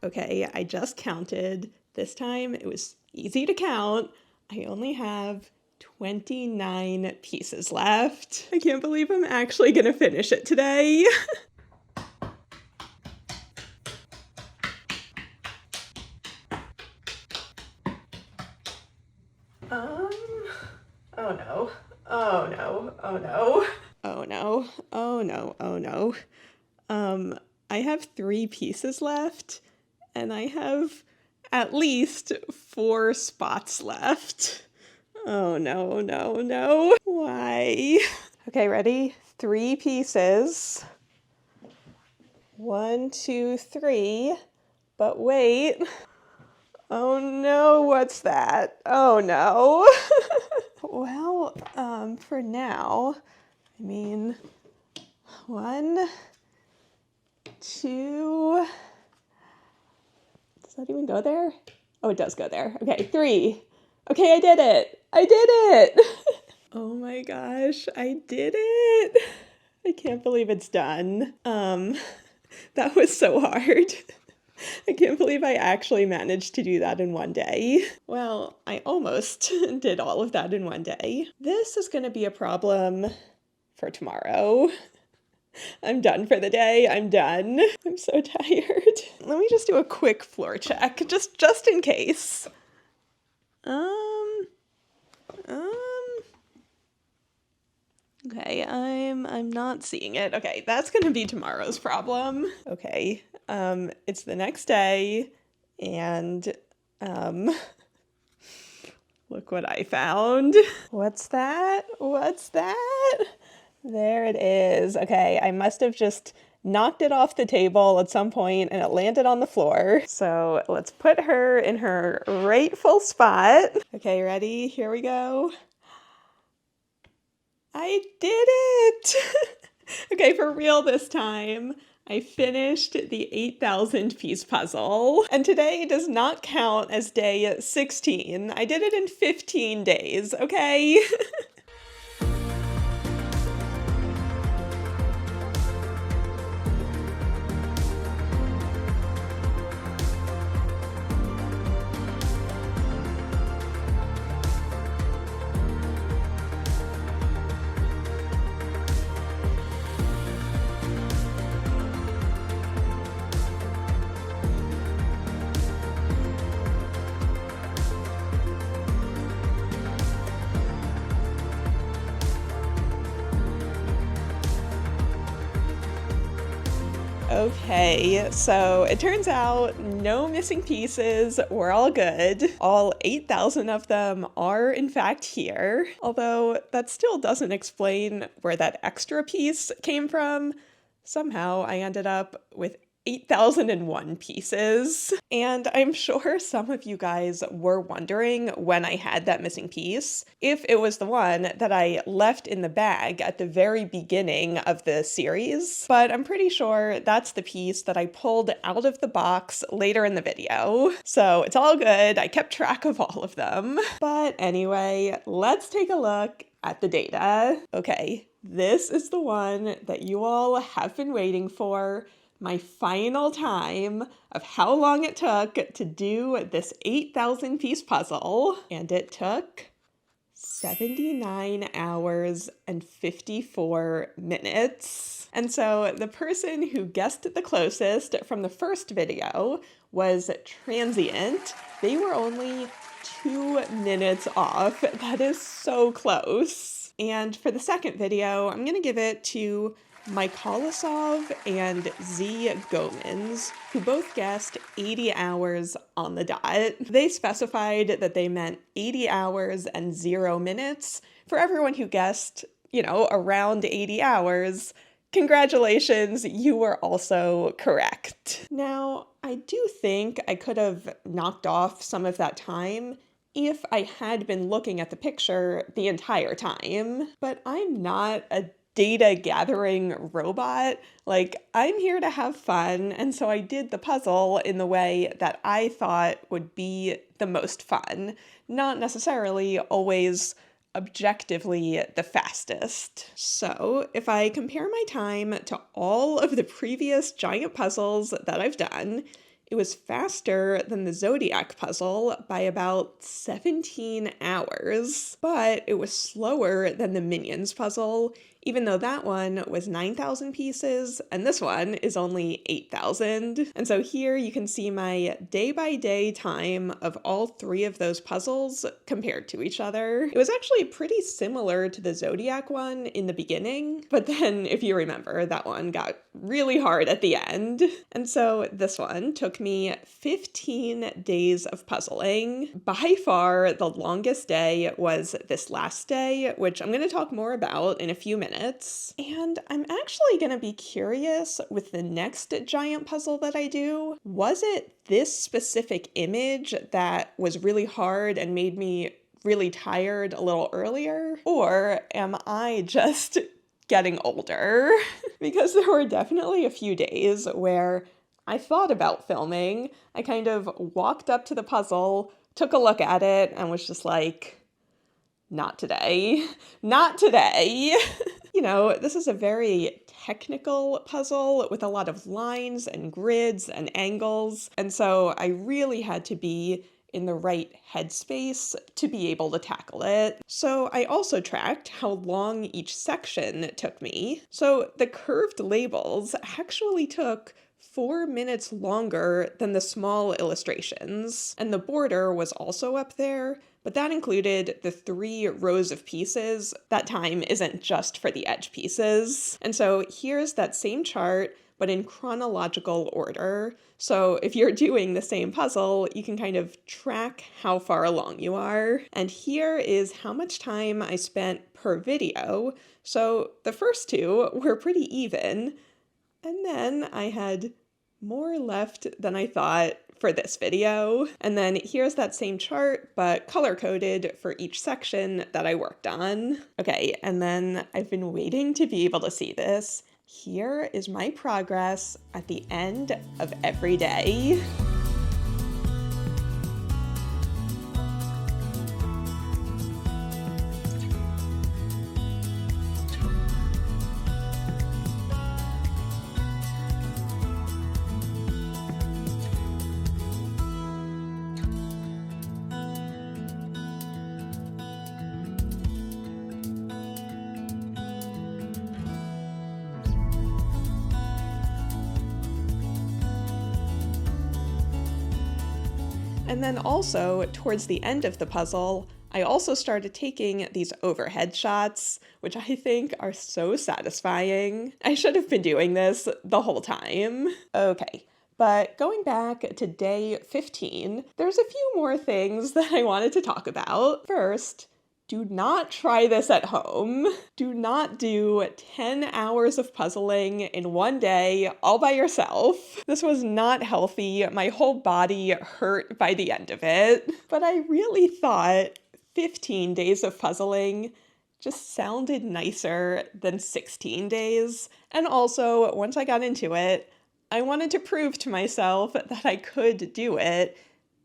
Okay, I just counted. This time it was easy to count. I only have 29 pieces left. I can't believe I'm actually gonna finish it today. Oh no. Oh no. Oh no. Oh no. Oh no. Oh no. I have 3 pieces left, and I have at least 4 spots left. Oh no, no, no. Why? Okay, ready? 3 pieces. 1, 2, 3. But wait. Oh no, what's that? Oh no. Well, for now, I mean, 1, 2. Does that even go there? Oh, it does go there. Okay, 3. Okay, I did it. I did it. Oh my gosh, I did it. I can't believe it's done. That was so hard. I can't believe I actually managed to do that in one day. Well, I almost did all of that in one day. This is going to be a problem for tomorrow. I'm done for the day. I'm done. I'm so tired. Let me just do a quick floor check, just in case. Okay, I'm not seeing it. Okay, that's gonna be tomorrow's problem. Okay, it's the next day, and, look what I found. What's that? What's that? There it is. Okay, I must have just knocked it off the table at some point and it landed on the floor. So let's put her in her rightful spot. Okay, ready? Here we go. I did it! Okay, for real this time. I finished the 8,000 piece puzzle, and today does not count as day 16. I did it in 15 days, okay? Okay, so it turns out no missing pieces, we're all good. All 8,000 of them are in fact here, although that still doesn't explain where that extra piece came from. Somehow I ended up with 8,001 pieces. And I'm sure some of you guys were wondering when I had that missing piece, if it was the one that I left in the bag at the very beginning of the series. But I'm pretty sure that's the piece that I pulled out of the box later in the video. So it's all good. I kept track of all of them. But anyway, let's take a look at the data. Okay, this is the one that you all have been waiting for. My final time of how long it took to do this 8,000 piece puzzle. And it took 79 hours and 54 minutes. And so the person who guessed it the closest from the first video was Transient. They were only 2 minutes off. That is so close. And for the second video, I'm gonna give it to Mykolosov and Z. Gomans, who both guessed 80 hours on the dot. They specified that they meant 80 hours and 0 minutes. For everyone who guessed, around 80 hours, congratulations, you were also correct. Now, I do think I could have knocked off some of that time if I had been looking at the picture the entire time, but I'm not a data gathering robot. I'm here to have fun, and so I did the puzzle in the way that I thought would be the most fun, not necessarily always objectively the fastest. So if I compare my time to all of the previous giant puzzles that I've done, it was faster than the Zodiac puzzle by about 17 hours, but it was slower than the Minions puzzle, even though that one was 9,000 pieces, and this one is only 8,000. And so here you can see my day-by-day time of all 3 of those puzzles compared to each other. It was actually pretty similar to the Zodiac one in the beginning, but then, if you remember, that one got really hard at the end. And so this one took me 15 days of puzzling. By far, the longest day was this last day, which I'm going to talk more about in a few minutes. And I'm actually going to be curious with the next giant puzzle that I do. Was it this specific image that was really hard and made me really tired a little earlier? Or am I just getting older? Because there were definitely a few days where I thought about filming. I kind of walked up to the puzzle, took a look at it, and was just like, not today. Not today. This is a very technical puzzle with a lot of lines and grids and angles, and so I really had to be in the right headspace to be able to tackle it. So I also tracked how long each section took me. So the curved labels actually took 4 minutes longer than the small illustrations, and the border was also up there, but that included the 3 rows of pieces. That time isn't just for the edge pieces. And so here's that same chart, but in chronological order. So if you're doing the same puzzle, you can kind of track how far along you are. And here is how much time I spent per video. So the first 2 were pretty even, and then I had more left than I thought for this video. And then here's that same chart, but color-coded for each section that I worked on. Okay, and then I've been waiting to be able to see this. Here is my progress at the end of every day. And then also, towards the end of the puzzle, I also started taking these overhead shots, which I think are so satisfying. I should have been doing this the whole time. Okay, but going back to day 15, there's a few more things that I wanted to talk about. First, do not try this at home. Do not do 10 hours of puzzling in one day all by yourself. This was not healthy. My whole body hurt by the end of it. But I really thought 15 days of puzzling just sounded nicer than 16 days. And also, once I got into it, I wanted to prove to myself that I could do it,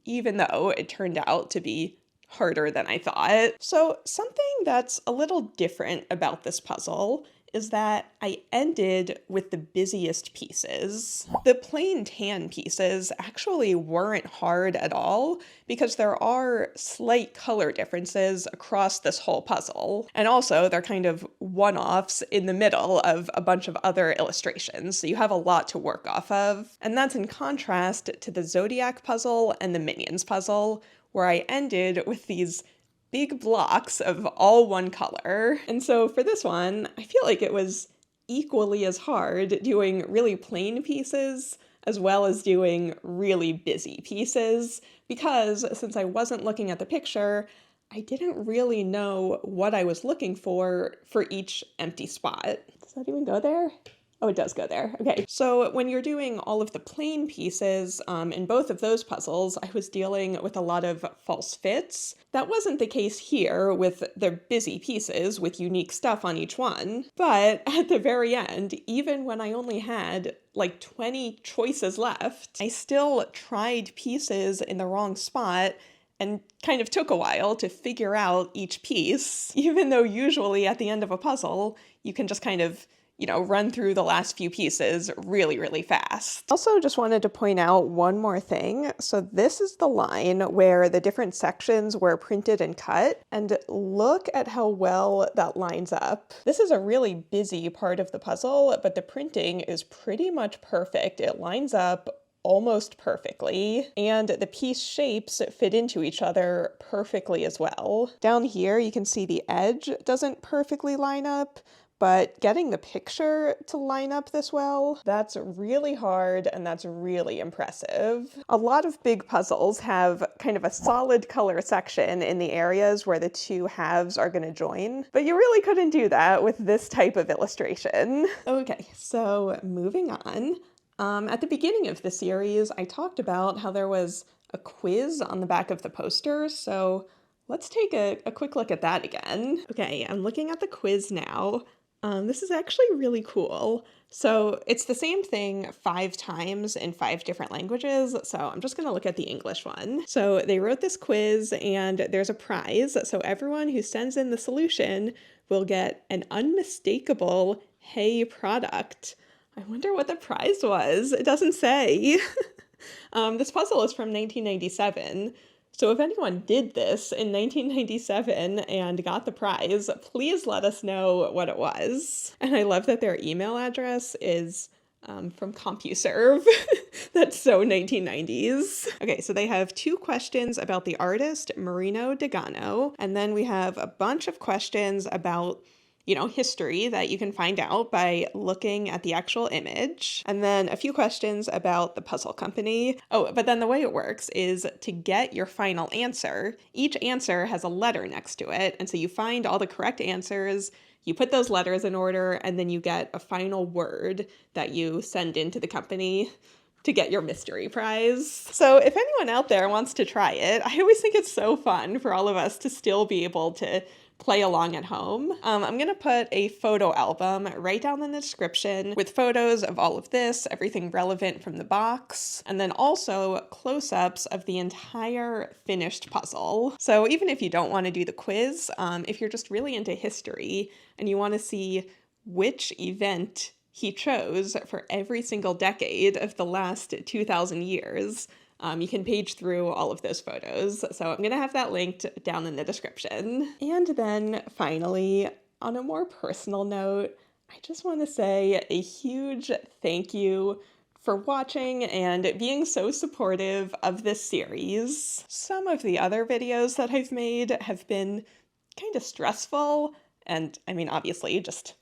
even though it turned out to be harder than I thought. So something that's a little different about this puzzle is that I ended with the busiest pieces. The plain tan pieces actually weren't hard at all because there are slight color differences across this whole puzzle. And also they're kind of one-offs in the middle of a bunch of other illustrations, so you have a lot to work off of. And that's in contrast to the Zodiac puzzle and the Minions puzzle, where I ended with these big blocks of all one color. And so for this one, I feel like it was equally as hard doing really plain pieces as well as doing really busy pieces, because since I wasn't looking at the picture, I didn't really know what I was looking for each empty spot. Does that even go there? Oh, it does go there. Okay. So when you're doing all of the plain pieces, in both of those puzzles, I was dealing with a lot of false fits. That wasn't the case here with the busy pieces with unique stuff on each one. But at the very end, even when I only had like 20 choices left, I still tried pieces in the wrong spot and kind of took a while to figure out each piece, even though usually at the end of a puzzle, you can just kind of run through the last few pieces really, really fast. Also, just wanted to point out one more thing. So this is the line where the different sections were printed and cut, and look at how well that lines up. This is a really busy part of the puzzle, but the printing is pretty much perfect. It lines up almost perfectly, and the piece shapes fit into each other perfectly as well. Down here, you can see the edge doesn't perfectly line up, but getting the picture to line up this well, that's really hard and that's really impressive. A lot of big puzzles have kind of a solid color section in the areas where the two halves are going to join, but you really couldn't do that with this type of illustration. Okay, so moving on. At the beginning of the series, I talked about how there was a quiz on the back of the poster, so let's take a quick look at that again. Okay, I'm looking at the quiz now. This is actually really cool. So it's the same thing 5 times in 5 different languages. So I'm just going to look at the English one. So they wrote this quiz and there's a prize. So everyone who sends in the solution will get an unmistakable Hey product. I wonder what the prize was. It doesn't say. This puzzle is from 1997. So if anyone did this in 1997 and got the prize, please let us know what it was. And I love that their email address is from CompuServe. That's so 1990s. Okay, so they have 2 questions about the artist, Marino Degano, and then we have a bunch of questions about history that you can find out by looking at the actual image. And then a few questions about the puzzle company. Oh, but then the way it works is to get your final answer, each answer has a letter next to it. And so you find all the correct answers, you put those letters in order, and then you get a final word that you send into the company to get your mystery prize. So if anyone out there wants to try it, I always think it's so fun for all of us to still be able to play along at home. I'm gonna put a photo album right down in the description with photos of all of this, everything relevant from the box, and then also close-ups of the entire finished puzzle. So even if you don't want to do the quiz, if you're just really into history and you want to see which event he chose for every single decade of the last 2,000 years, you can page through all of those photos. So I'm going to have that linked down in the description. And then finally, on a more personal note, I just want to say a huge thank you for watching and being so supportive of this series. Some of the other videos that I've made have been kind of stressful, and I mean, obviously, just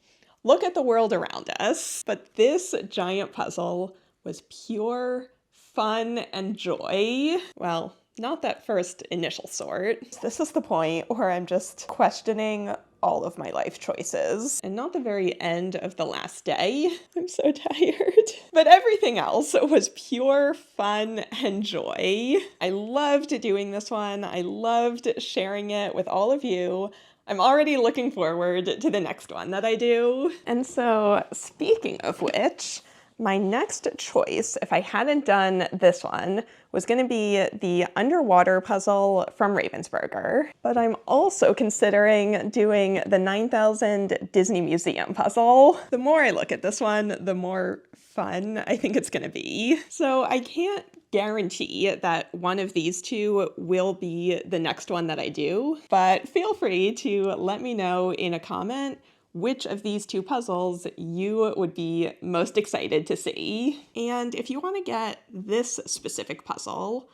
look at the world around us. But this giant puzzle was pure fun and joy. Well, not that first initial sort. This is the point where I'm just questioning all of my life choices. And not the very end of the last day. I'm so tired. But everything else was pure fun and joy. I loved doing this one. I loved sharing it with all of you. I'm already looking forward to the next one that I do. And so, speaking of which, my next choice, if I hadn't done this one, was going to be the underwater puzzle from Ravensburger. But I'm also considering doing the 9,000 Disney Museum puzzle. The more I look at this one, the more fun I think it's going to be. So I can't guarantee that one of these two will be the next one that I do, but feel free to let me know in a comment which of these two puzzles you would be most excited to see. And if you want to get this specific puzzle,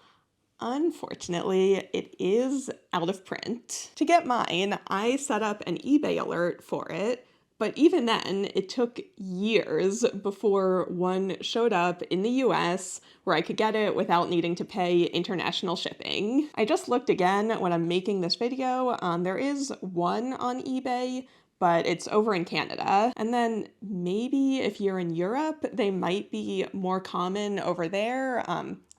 unfortunately, it is out of print. To get mine, I set up an eBay alert for it, but even then, it took years before one showed up in the US where I could get it without needing to pay international shipping. I just looked again when I'm making this video. There is one on eBay, but it's over in Canada. And then maybe if you're in Europe, they might be more common over there.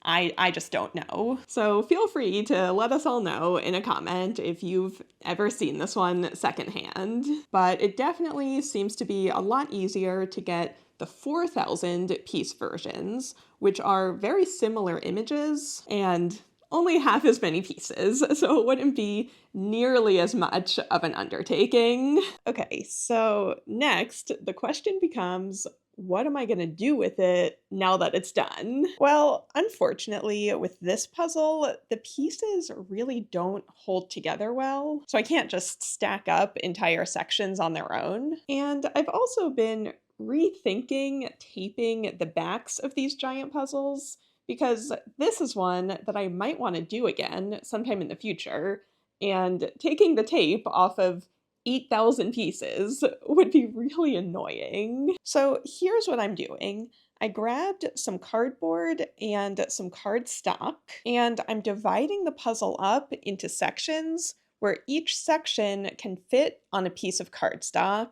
I just don't know. So feel free to let us all know in a comment if you've ever seen this one secondhand. But it definitely seems to be a lot easier to get the 4,000 piece versions, which are very similar images and only half as many pieces, so it wouldn't be nearly as much of an undertaking. Okay, so next, the question becomes, what am I going to do with it now that it's done? Well, unfortunately, with this puzzle, the pieces really don't hold together well, so I can't just stack up entire sections on their own. And I've also been rethinking taping the backs of these giant puzzles, because this is one that I might want to do again sometime in the future, and taking the tape off of 8,000 pieces would be really annoying. So here's what I'm doing. I grabbed some cardboard and some cardstock, and I'm dividing the puzzle up into sections where each section can fit on a piece of cardstock.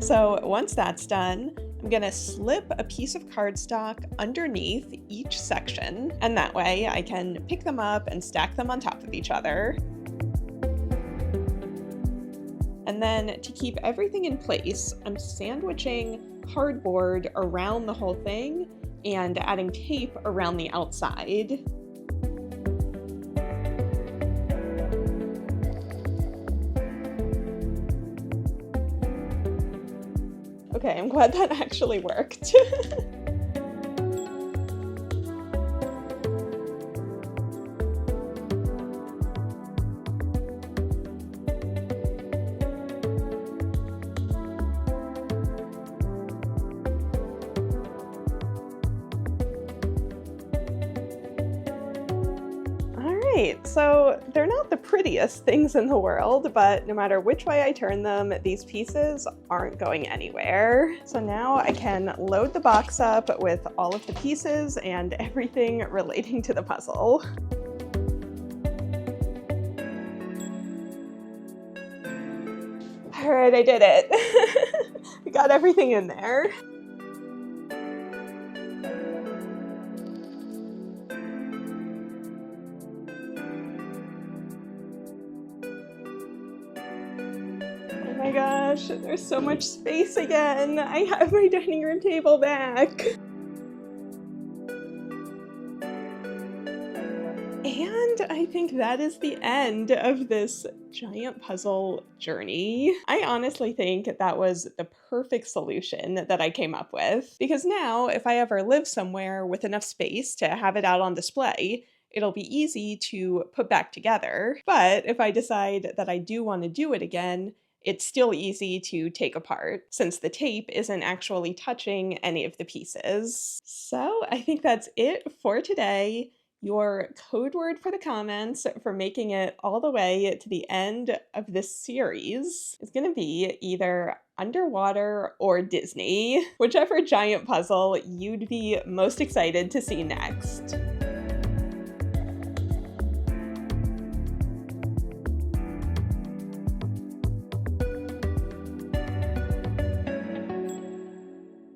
So once that's done, I'm gonna slip a piece of cardstock underneath each section, and that way I can pick them up and stack them on top of each other. And then to keep everything in place, I'm sandwiching cardboard around the whole thing and adding tape around the outside. Okay, I'm glad that actually worked. right, so they're not the prettiest things in the world, but no matter which way I turn them, these pieces aren't going anywhere. So now I can load the box up with all of the pieces and everything relating to the puzzle. All right, I did it. I got everything in there. Oh my gosh, there's so much space again. I have my dining room table back. And I think that is the end of this giant puzzle journey. I honestly think that was the perfect solution that I came up with, because now if I ever live somewhere with enough space to have it out on display, it'll be easy to put back together. But if I decide that I do want to do it again, it's still easy to take apart since the tape isn't actually touching any of the pieces. So I think that's it for today. Your code word for the comments for making it all the way to the end of this series is going to be either underwater or Disney, whichever giant puzzle you'd be most excited to see next.